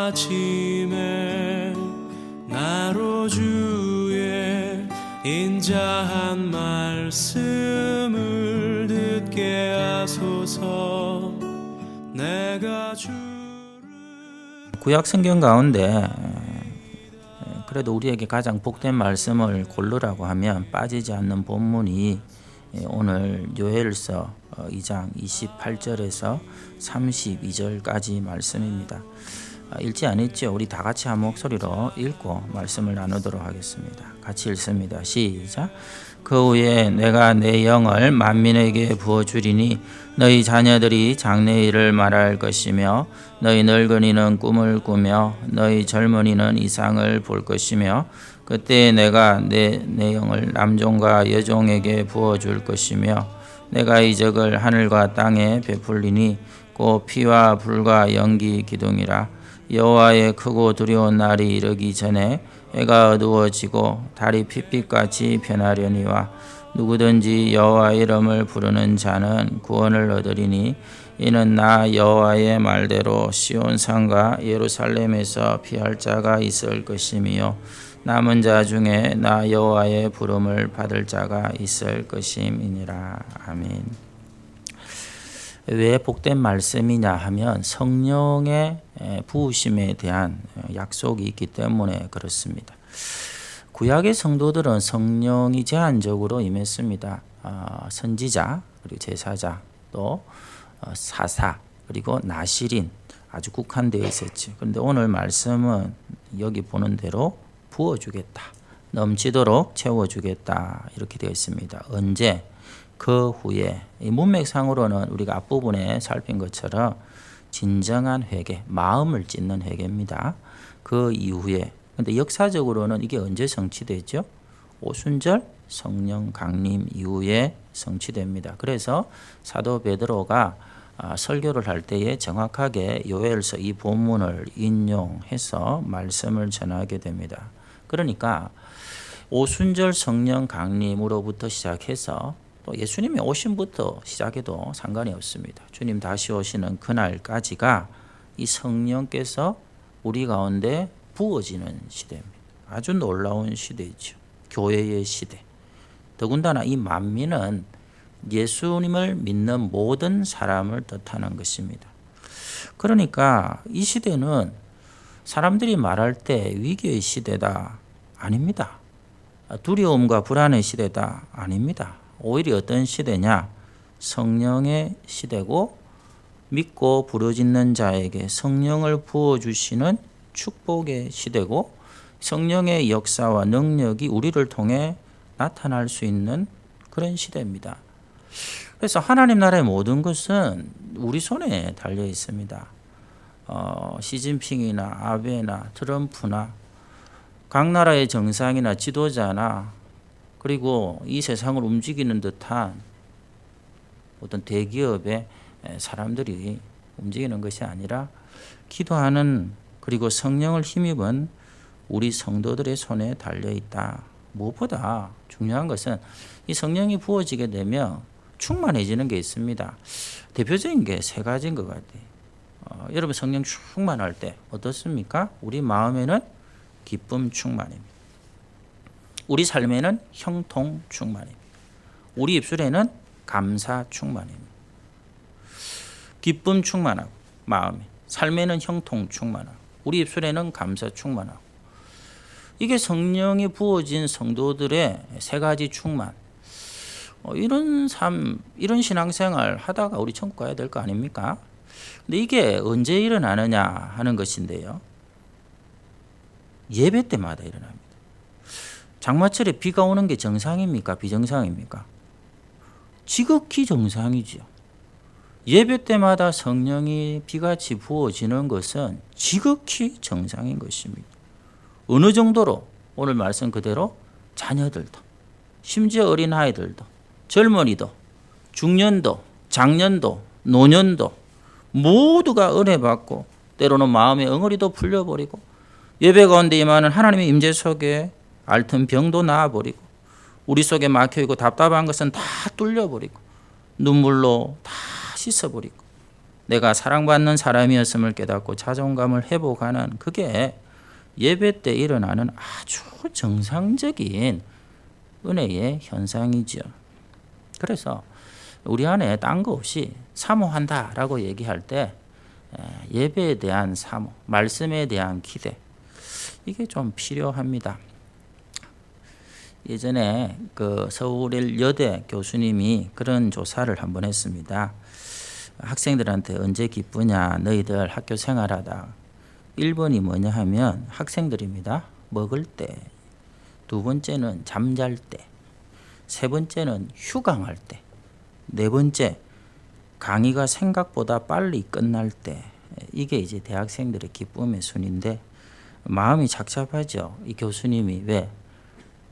아침에 나로 주의 인자한 말씀을 듣게 하소서. 내가 구약 성경 가운데 그래도 우리에게 가장 복된 말씀을 고르라고 하면 빠지지 않는 본문이 오늘 요엘서 2장 28절에서 32절까지 말씀입니다. 읽지 않았죠? 우리 다 같이 한 목소리로 읽고 말씀을 나누도록 하겠습니다. 같이 읽습니다. 시작. 그 후에 내가 내 영을 만민에게 부어주리니 너희 자녀들이 장래일을 말할 것이며 너희 늙은이는 꿈을 꾸며 너희 젊은이는 이상을 볼 것이며 그때 내가 내 영을 남종과 여종에게 부어줄 것이며 내가 이적을 하늘과 땅에 베풀리니 곧 피와 불과 연기 기둥이라. 여호와의 크고 두려운 날이 이르기 전에 해가 어두워지고 달이 핏빛같이 변하려니와 누구든지 여호와 이름을 부르는 자는 구원을 얻으리니 이는 나 여호와의 말대로 시온산과 예루살렘에서 피할 자가 있을 것이며 남은 자 중에 나 여호와의 부름을 받을 자가 있을 것임이니라. 아멘. 왜 복된 말씀이냐 하면 성령의 부으심에 대한 약속이 있기 때문에 그렇습니다. 구약의 성도들은 성령이 제한적으로 임했습니다. 선지자, 그리고 제사자, 또 사사, 그리고 나시린 아주 국한되어 있었죠. 그런데 오늘 말씀은 여기 보는 대로 부어주겠다, 넘치도록 채워주겠다 이렇게 되어 있습니다. 언제? 그 후에. 이 문맥상으로는 우리가 앞부분에 살핀 것처럼 진정한 회개, 마음을 찢는 회개입니다. 그 이후에. 근데 역사적으로는 이게 언제 성취되죠? 오순절 성령 강림 이후에 성취됩니다. 그래서 사도 베드로가 설교를 할 때에 정확하게 요엘서 이 본문을 인용해서 말씀을 전하게 됩니다. 그러니까 오순절 성령 강림으로부터 시작해서 또 예수님이 오심부터 시작해도 상관이 없습니다. 주님 다시 오시는 그날까지가 이 성령께서 우리 가운데 부어지는 시대입니다. 아주 놀라운 시대이죠. 교회의 시대. 더군다나 이 만민은 예수님을 믿는 모든 사람을 뜻하는 것입니다. 그러니까 이 시대는 사람들이 말할 때 위기의 시대다 아닙니다. 두려움과 불안의 시대다 아닙니다. 오히려 어떤 시대냐? 성령의 시대고 믿고 부르짖는 자에게 성령을 부어주시는 축복의 시대고 성령의 역사와 능력이 우리를 통해 나타날 수 있는 그런 시대입니다. 그래서 하나님 나라의 모든 것은 우리 손에 달려 있습니다. 시진핑이나 아베나 트럼프나 각 나라의 정상이나 지도자나 그리고 이 세상을 움직이는 듯한 어떤 대기업의 사람들이 움직이는 것이 아니라 기도하는 그리고 성령을 힘입은 우리 성도들의 손에 달려있다. 무엇보다 중요한 것은 이 성령이 부어지게 되면 충만해지는 게 있습니다. 대표적인 게 세 가지인 것 같아요. 여러분 성령 충만할 때 어떻습니까? 우리 마음에는 기쁨 충만입니다. 우리 삶에는 형통 충만입니다. 우리 입술에는 감사 충만입니다. 기쁨 충만하고 마음에, 삶에는 형통 충만하고 우리 입술에는 감사 충만하고 이게 성령이 부어진 성도들의 세 가지 충만. 이런 삶, 이런 신앙생활 하다가 우리 천국 가야 될 거 아닙니까? 근데 이게 언제 일어나느냐 하는 것인데요. 예배 때마다 일어납니다. 장마철에 비가 오는 게 정상입니까? 비정상입니까? 지극히 정상이죠. 예배 때마다 성령이 비같이 부어지는 것은 지극히 정상인 것입니다. 어느 정도로? 오늘 말씀 그대로 자녀들도, 심지어 어린아이들도, 젊은이도, 중년도, 장년도, 노년도 모두가 은혜 받고 때로는 마음의 엉어리도 풀려버리고 예배 가운데 임하는 하나님의 임재 속에 앓던 병도 나아버리고 우리 속에 막혀있고 답답한 것은 다 뚫려버리고 눈물로 다 씻어버리고 내가 사랑받는 사람이었음을 깨닫고 자존감을 회복하는 그게 예배 때 일어나는 아주 정상적인 은혜의 현상이죠. 그래서 우리 안에 딴 거 없이 사모한다라고 얘기할 때 예배에 대한 사모, 말씀에 대한 기대, 이게 좀 필요합니다. 예전에 그 서울 여대 교수님이 그런 조사를 한번 했습니다. 학생들한테 언제 기쁘냐, 너희들 학교 생활하다. 1번이 뭐냐 하면 학생들입니다. 먹을 때. 두 번째는 잠잘 때. 세 번째는 휴강할 때. 네 번째, 강의가 생각보다 빨리 끝날 때. 이게 이제 대학생들의 기쁨의 순인데 마음이 착잡하죠. 이 교수님이 왜?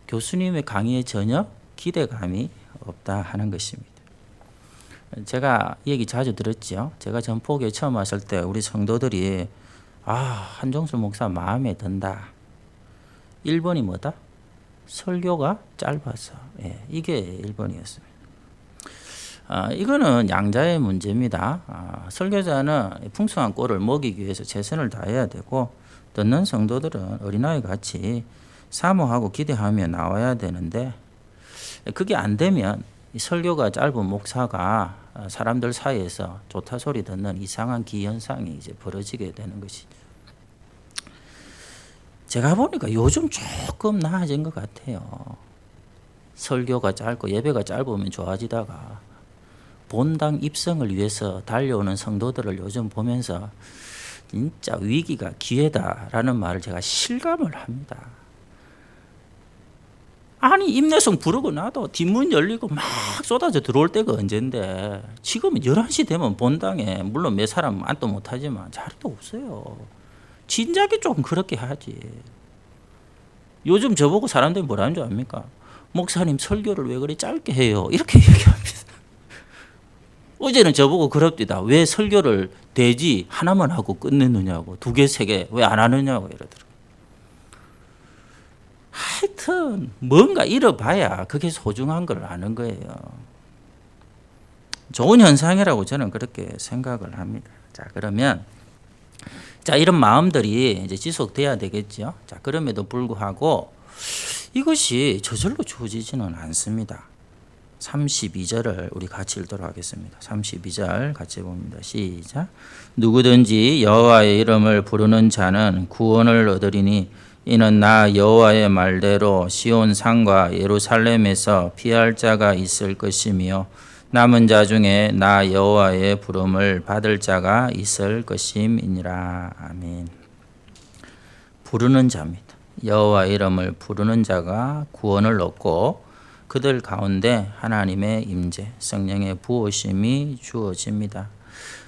교수님의 강의에 전혀 기대감이 없다 하는 것입니다. 제가 이 얘기 자주 들었죠. 제가 전포교회 처음 왔을 때 우리 성도들이 한종수 목사 마음에 든다. 1번이 뭐다? 설교가 짧아서. 이게 1번이었습니다. 이거는 양자의 문제입니다. 설교자는 풍성한 꼴을 먹이기 위해서 최선을 다해야 되고 듣는 성도들은 어린아이 같이 사모하고 기대하며 나와야 되는데 그게 안 되면 이 설교가 짧은 목사가 사람들 사이에서 좋다 소리 듣는 이상한 기현상이 이제 벌어지게 되는 것이죠. 제가 보니까 요즘 조금 나아진 것 같아요. 설교가 짧고 예배가 짧으면 좋아지다가 본당 입성을 위해서 달려오는 성도들을 요즘 보면서 진짜 위기가 기회다라는 말을 제가 실감을 합니다. 아니 임내성 부르고 나도 뒷문 열리고 막 쏟아져 들어올 때가 언젠데 지금은 11시 되면 본당에 물론 몇 사람 안도 못하지만 자리도 없어요. 진작에 좀 그렇게 하지. 요즘 저보고 사람들이 뭐라는 줄 압니까? 목사님 설교를 왜 그리 짧게 해요? 이렇게 얘기합니다. 어제는 저보고 그럽디다. 왜 설교를 대지 하나만 하고 끝내느냐고. 2개, 3개 왜 안 하느냐고 이러더라고요. 하여튼 뭔가 잃어봐야 그게 소중한 걸 아는 거예요. 좋은 현상이라고 저는 그렇게 생각을 합니다. 자, 그러면 이런 마음들이 이제 지속돼야 되겠죠. 자, 그럼에도 불구하고 이것이 저절로 주어지지는 않습니다. 32절을 우리 같이 읽도록 하겠습니다. 32절 같이 봅니다. 시작. 누구든지 여호와의 이름을 부르는 자는 구원을 얻으리니 이는 나 여호와의 말대로 시온 산과 예루살렘에서 피할 자가 있을 것이며 남은 자 중에 나 여호와의 부름을 받을 자가 있을 것임이니라. 아멘. 부르는 자입니다. 여호와 이름을 부르는 자가 구원을 얻고 그들 가운데 하나님의 임재, 성령의 부으심이 주어집니다.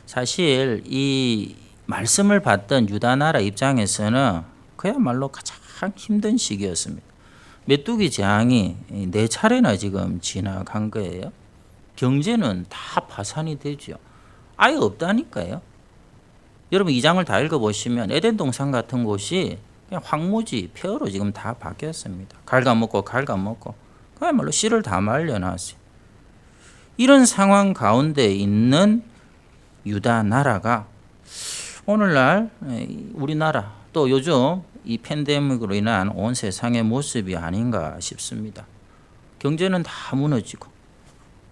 사실 이 말씀을 받던 유다 나라 입장에서는 그야말로 가장 힘든 시기였습니다. 메뚜기 재앙이 4차례나 지금 지나간 거예요. 경제는 다 파산이 되죠. 아예 없다니까요. 여러분 2장을 다 읽어보시면 에덴 동산 같은 곳이 그냥 황무지, 폐허로 지금 다 바뀌었습니다. 갉아먹고 그야말로 씨를 다 말려놨어요. 이런 상황 가운데 있는 유다 나라가 오늘날 우리나라 또 요즘 이 팬데믹으로 인한 온 세상의 모습이 아닌가 싶습니다. 경제는 다 무너지고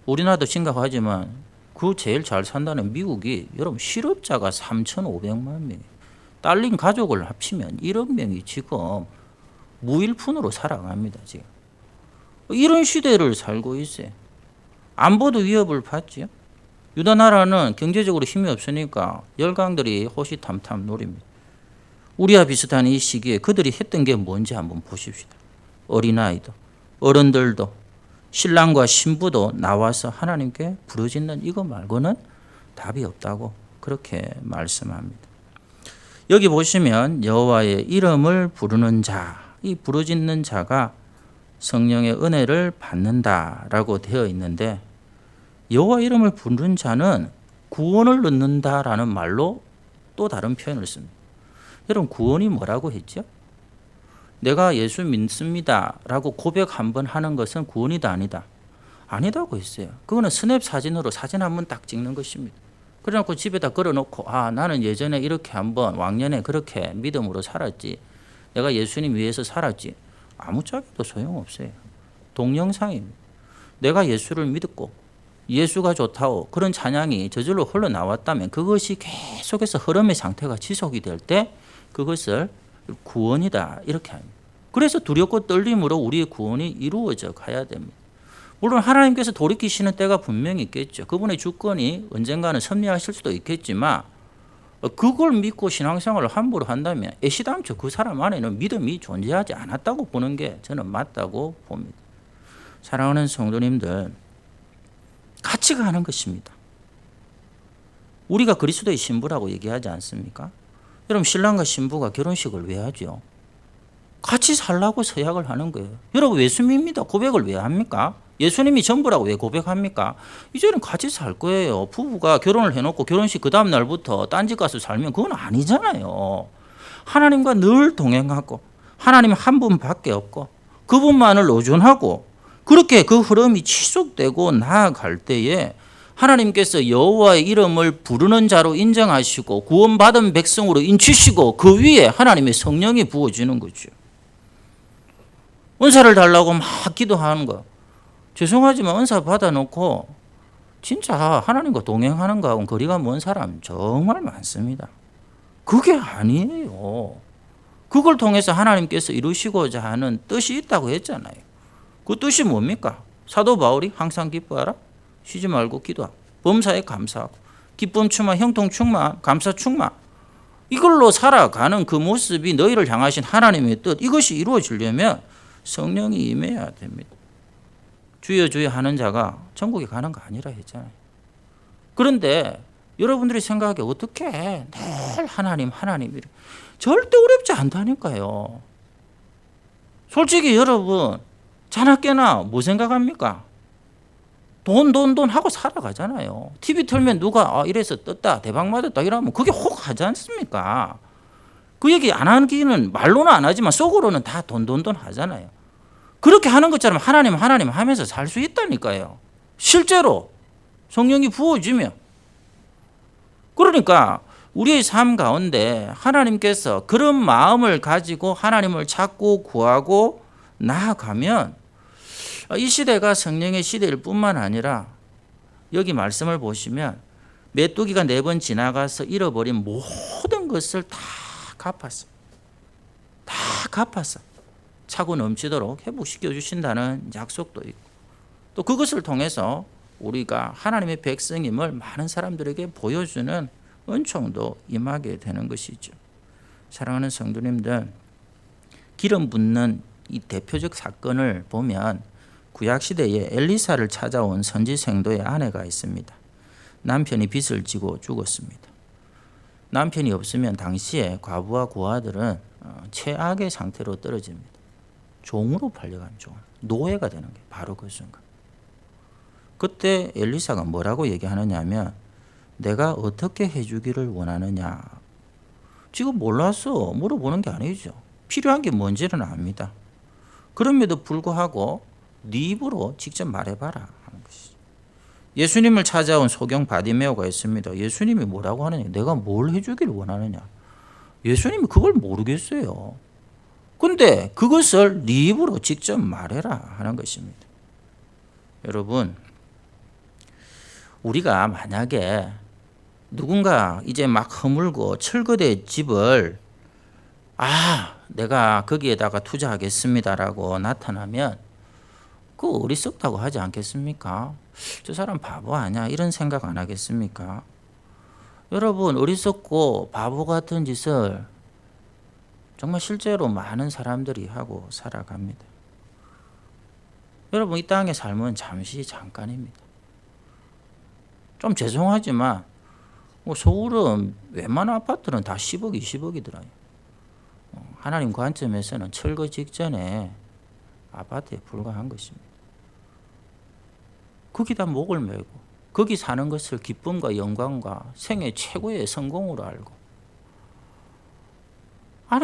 우리나라도 심각하지만 그 제일 잘 산다는 미국이 여러분 실업자가 3,500만 명, 딸린 가족을 합치면 1억 명이 지금 무일푼으로 살아갑니다. 지금 이런 시대를 살고 있어요. 안보도 위협을 받죠. 유다 나라는 경제적으로 힘이 없으니까 열강들이 호시탐탐 노립니다. 우리와 비슷한 이 시기에 그들이 했던 게 뭔지 한번 보십시다. 어린아이도 어른들도 신랑과 신부도 나와서 하나님께 부르짖는 이거 말고는 답이 없다고 그렇게 말씀합니다. 여기 보시면 여호와의 이름을 부르는 자, 이 부르짖는 자가 성령의 은혜를 받는다라고 되어 있는데 여호와 이름을 부르는 자는 구원을 얻는다라는 말로 또 다른 표현을 씁니다. 여러분 구원이 뭐라고 했죠? 내가 예수 믿습니다라고 고백 한번 하는 것은 구원이다 아니다? 아니다고 했어요. 그거는 스냅 사진으로 사진 한번 딱 찍는 것입니다. 그래놓고 집에다 걸어놓고 나는 예전에 이렇게 한번 왕년에 그렇게 믿음으로 살았지. 내가 예수님 위해서 살았지. 아무짝에도 소용없어요. 동영상입니다. 내가 예수를 믿었고 예수가 좋다고 그런 찬양이 저절로 흘러나왔다면 그것이 계속해서 흐름의 상태가 지속이 될 때 그것을 구원이다 이렇게 합니다. 그래서 두렵고 떨림으로 우리의 구원이 이루어져 가야 됩니다. 물론 하나님께서 돌이키시는 때가 분명히 있겠죠. 그분의 주권이 언젠가는 섭리하실 수도 있겠지만 그걸 믿고 신앙생활을 함부로 한다면 애시당초 그 사람 안에는 믿음이 존재하지 않았다고 보는 게 저는 맞다고 봅니다. 사랑하는 성도님들, 같이 가는 것입니다. 우리가 그리스도의 신부라고 얘기하지 않습니까? 여러분, 신랑과 신부가 결혼식을 왜 하죠? 같이 살라고 서약을 하는 거예요. 여러분, 예수 밉니다. 고백을 왜 합니까? 예수님이 전부라고 왜 고백합니까? 이제는 같이 살 거예요. 부부가 결혼을 해놓고 결혼식 그 다음 날부터 딴집 가서 살면 그건 아니잖아요. 하나님과 늘 동행하고 하나님 한 분밖에 없고 그분만을 의존하고 그렇게 그 흐름이 지속되고 나아갈 때에 하나님께서 여호와의 이름을 부르는 자로 인정하시고 구원받은 백성으로 인치시고 그 위에 하나님의 성령이 부어지는 거죠. 은사를 달라고 막 기도하는 거. 죄송하지만 은사 받아놓고 진짜 하나님과 동행하는 거하고는 거리가 먼 사람 정말 많습니다. 그게 아니에요. 그걸 통해서 하나님께서 이루시고자 하는 뜻이 있다고 했잖아요. 그 뜻이 뭡니까? 사도 바울이 항상 기뻐하라, 쉬지 말고 기도하고, 범사에 감사하고, 기쁨 충만, 형통 충만, 감사 충만. 이걸로 살아가는 그 모습이 너희를 향하신 하나님의 뜻, 이것이 이루어지려면 성령이 임해야 됩니다. 주여 주여 하는 자가 천국에 가는 거 아니라 했잖아요. 그런데 여러분들이 생각하기에 어떻게 늘 하나님 이래. 절대 어렵지 않다니까요. 솔직히 여러분 자나깨나 뭐 생각합니까? 돈 하고 살아가잖아요. TV 틀면 누가 이래서 떴다 대박 맞았다 이러면 그게 혹 하지 않습니까? 그 얘기 안 하기는 말로는 안 하지만 속으로는 다 돈 하잖아요. 그렇게 하는 것처럼 하나님 하면서 살 수 있다니까요. 실제로 성령이 부어지면. 그러니까 우리의 삶 가운데 하나님께서 그런 마음을 가지고 하나님을 찾고 구하고 나아가면 이 시대가 성령의 시대일 뿐만 아니라 여기 말씀을 보시면 메뚜기가 4번 지나가서 잃어버린 모든 것을 다 갚았어. 다 갚았어. 차고 넘치도록 회복시켜 주신다는 약속도 있고 또 그것을 통해서 우리가 하나님의 백성임을 많은 사람들에게 보여주는 은총도 임하게 되는 것이죠. 사랑하는 성도님들, 기름 붓는 이 대표적 사건을 보면 구약시대에 엘리사를 찾아온 선지생도의 아내가 있습니다. 남편이 빚을 지고 죽었습니다. 남편이 없으면 당시에 과부와 고아들은 최악의 상태로 떨어집니다. 종으로 팔려간 종, 노예가 되는 게 바로 그 순간. 그때 엘리사가 뭐라고 얘기하느냐 하면 내가 어떻게 해주기를 원하느냐. 지금 몰라서 물어보는 게 아니죠. 필요한 게 뭔지는 압니다. 그럼에도 불구하고 네 입으로 직접 말해봐라 하는 것이죠. 예수님을 찾아온 소경 바디메오가 있습니다. 예수님이 뭐라고 하느냐. 내가 뭘 해주기를 원하느냐. 예수님이 그걸 모르겠어요. 근데 그것을 네 입으로 직접 말해라 하는 것입니다. 여러분, 우리가 만약에 누군가 이제 막 허물고 철거된 집을 내가 거기에다가 투자하겠습니다라고 나타나면 그거 어리석다고 하지 않겠습니까? 저 사람 바보 아니야? 이런 생각 안 하겠습니까? 여러분, 어리석고 바보 같은 짓을 정말 실제로 많은 사람들이 하고 살아갑니다. 여러분, 이 땅의 삶은 잠깐입니다. 좀 죄송하지만 서울은 웬만한 아파트는 다 10억, 20억이더라고요. 하나님 관점에서는 철거 직전에 아파트에 불과한 것입니다. 거기다 목을 메고 거기 사는 것을 기쁨과 영광과 생애 최고의 성공으로 알고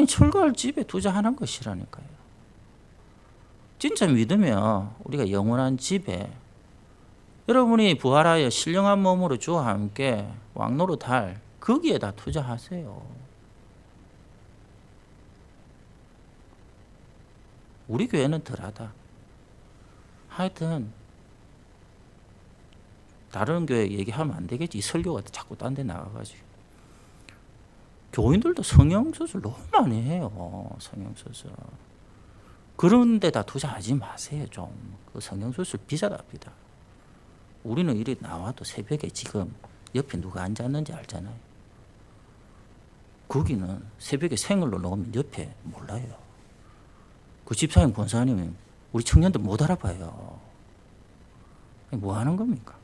철거할 집에 투자하는 것이라니까요. 진짜 믿으면 우리가 영원한 집에 여러분이 부활하여 신령한 몸으로 주와 함께 왕노릇할 거기에다 투자하세요. 우리 교회는 덜하다. 하여튼 다른 교회 얘기하면 안 되겠지. 이 설교가 자꾸 딴 데 나가가지고. 교인들도 성형수술 너무 많이 해요. 성형수술. 그런 데다 투자하지 마세요. 좀. 그 성형수술 비싸답니다. 우리는 이리 나와도 새벽에 지금 옆에 누가 앉았는지 알잖아요. 거기는 새벽에 생얼로 나오면 옆에 몰라요. 그 집사님 권사님은 우리 청년들 못 알아봐요. 뭐 하는 겁니까?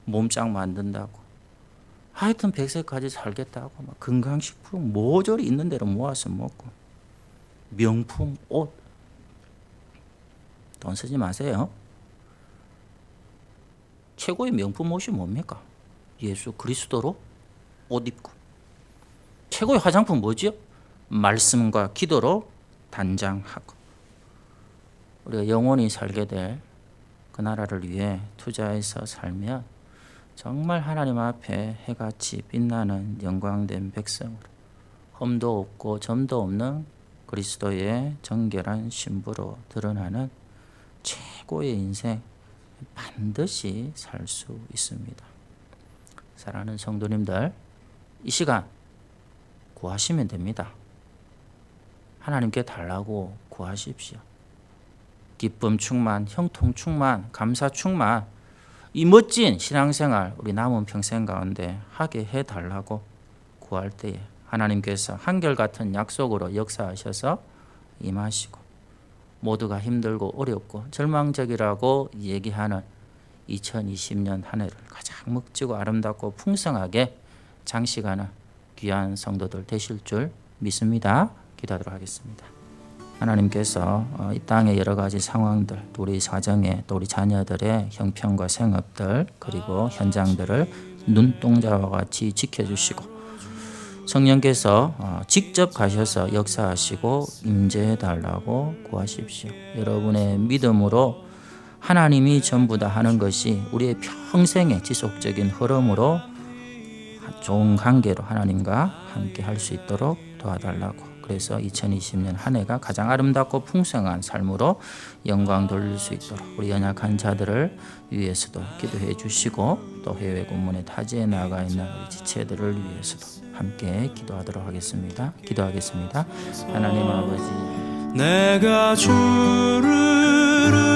몸짱 만든다고. 하여튼 100세까지 살겠다고 막 건강식품 모조리 있는 대로 모아서 먹고 명품 옷 돈 쓰지 마세요. 최고의 명품 옷이 뭡니까? 예수 그리스도로 옷 입고. 최고의 화장품 뭐지요? 말씀과 기도로 단장하고. 우리가 영원히 살게 될 그 나라를 위해 투자해서 살면 정말 하나님 앞에 해같이 빛나는 영광된 백성으로 흠도 없고 점도 없는 그리스도의 정결한 신부로 드러나는 최고의 인생 반드시 살 수 있습니다. 사랑하는 성도님들, 이 시간 구하시면 됩니다. 하나님께 달라고 구하십시오. 기쁨 충만, 형통 충만, 감사 충만, 이 멋진 신앙생활 우리 남은 평생 가운데 하게 해달라고 구할 때에 하나님께서 한결같은 약속으로 역사하셔서 임하시고, 모두가 힘들고 어렵고 절망적이라고 얘기하는 2020년 한 해를 가장 멋지고 아름답고 풍성하게 장식하는 귀한 성도들 되실 줄 믿습니다. 기도하도록 하겠습니다. 하나님께서 이 땅의 여러 가지 상황들, 또 우리 가정에, 또 우리 자녀들의 형편과 생업들, 그리고 현장들을 눈동자와 같이 지켜주시고, 성령께서 직접 가셔서 역사하시고 임재해달라고 구하십시오. 여러분의 믿음으로 하나님이 전부다 하는 것이 우리의 평생의 지속적인 흐름으로 좋은 관계로 하나님과 함께 할 수 있도록 도와달라고. 그래서 2020년 한 해가 가장 아름답고 풍성한 삶으로 영광 돌릴 수 있도록 우리 연약한 자들을 위해서도 기도해 주시고, 또 해외 공문에 타지에 나가 있는 우리 지체들을 위해서도 함께 기도하도록 하겠습니다. 기도하겠습니다. 하나님 아버지, 내가 주를